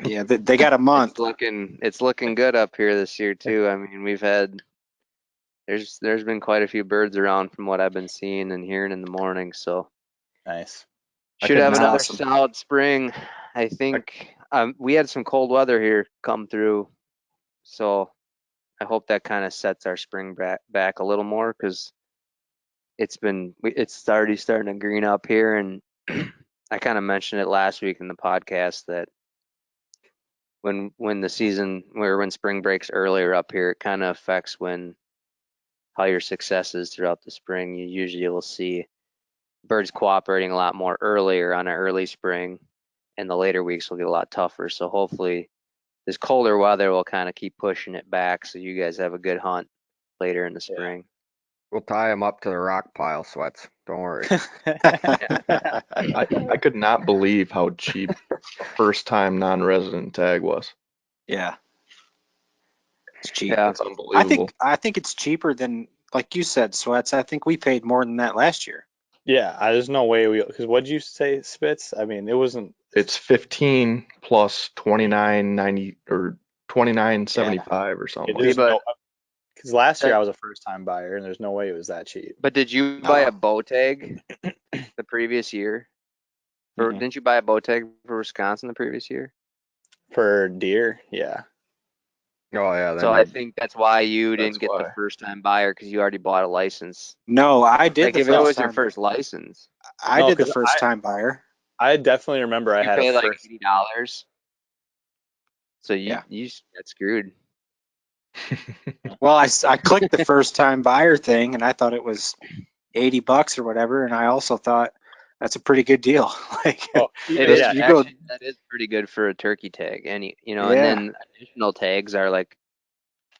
Yeah, they got a month. It's looking good up here this year too. I mean, there's been quite a few birds around from what I've been seeing and hearing in the morning, so Nice. should have That's another awesome. solid spring. I think we had some cold weather here come through, so I hope that kind of sets our spring back a little more because it's already starting to green up here, and I kind of mentioned it last week in the podcast that when the season when spring breaks earlier up here, it kind of affects how your success is throughout the spring. You usually will see birds cooperating a lot more earlier on an early spring, and the later weeks will get a lot tougher. So hopefully this colder weather will kind of keep pushing it back so you guys have a good hunt later in the spring. We'll tie them up to the rock pile, Sweats. Don't worry. I could not believe how cheap a first-time non-resident tag was. Yeah, it's cheap. Yeah, It's unbelievable. I think it's cheaper than, like you said, Sweats. I think we paid more than that last year. Yeah, there's no way because what'd you say, Spitz? I mean, it wasn't. It's 15 plus 29.90 or 29.75 or something. There's but- no, because last year I was a first time buyer and there's no way it was that cheap. but did you buy a bow tag the previous year? Or Mhm. didn't you buy a bow tag for Wisconsin the previous year? For deer, yeah. Oh yeah. So I think that's why you That's didn't get the why. first time buyer because you already bought a license. No, I did Like the if it first was your time. first license, I No, did the 'cause first time buyer. I definitely remember I you had pay a like first. $80. So you Yeah. you got screwed. Well, I clicked the first time buyer thing, and I thought it was $80 or whatever, and I also thought that's a pretty good deal. Like, Oh, It yeah, is you go- actually that is pretty good for a turkey tag. And Yeah. and then additional tags are like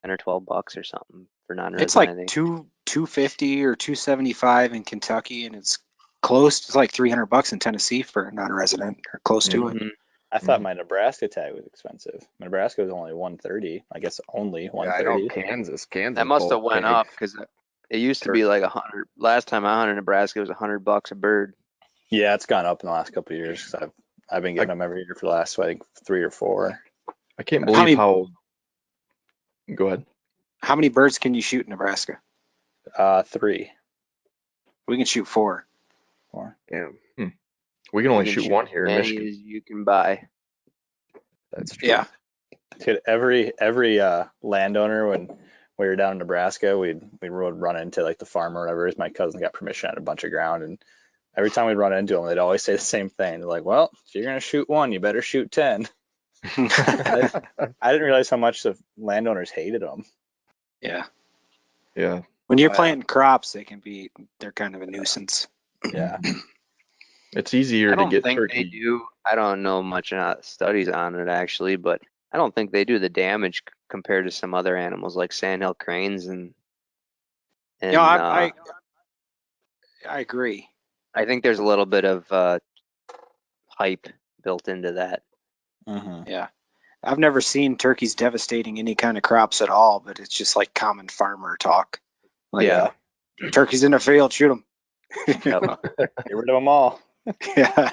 10 or $12 or something for non-resident. it's like I think. $250 or $275 in Kentucky, and it's close. It's like $300 in Tennessee for a non-resident, or close to it. Mhm. I thought my Nebraska tag was expensive. My Nebraska was only 130. I guess only Yeah, I know 130. Kansas. That must have both went tags. up because it used to be like 100. Last time I hunted Nebraska, it was $100 a bird. Yeah, it's gone up in the last couple of years because I've been getting them every year for the last, I think, 3 or 4. I can't How many- believe how. Go ahead. How many birds can you shoot in Nebraska? 3. We can shoot 4. 4. Yeah, We can only You can shoot one here in as Michigan. many as you can buy. that's true. Yeah. Dude, every landowner when we were down in Nebraska, we would run into like the farmer or whatever. My cousin got permission on a bunch of ground, and every time we'd run into them, they'd always say the same thing. They're like, "Well, if you're gonna shoot one, you better shoot 10." I didn't realize how much the landowners hated them. Yeah. Yeah. When you're Oh, yeah. planting crops, they're kind of a nuisance. Yeah. It's easier I to don't get think turkey. they do. I don't know much studies on it actually, but I don't think they do the damage compared to some other animals like sandhill cranes and No, I agree. I think there's a little bit of hype built into that. Mm-hmm. Yeah. I've never seen turkeys devastating any kind of crops at all, but it's just like common farmer talk. Like, Yeah. turkeys in the field, shoot them. Get rid of them all. Yeah.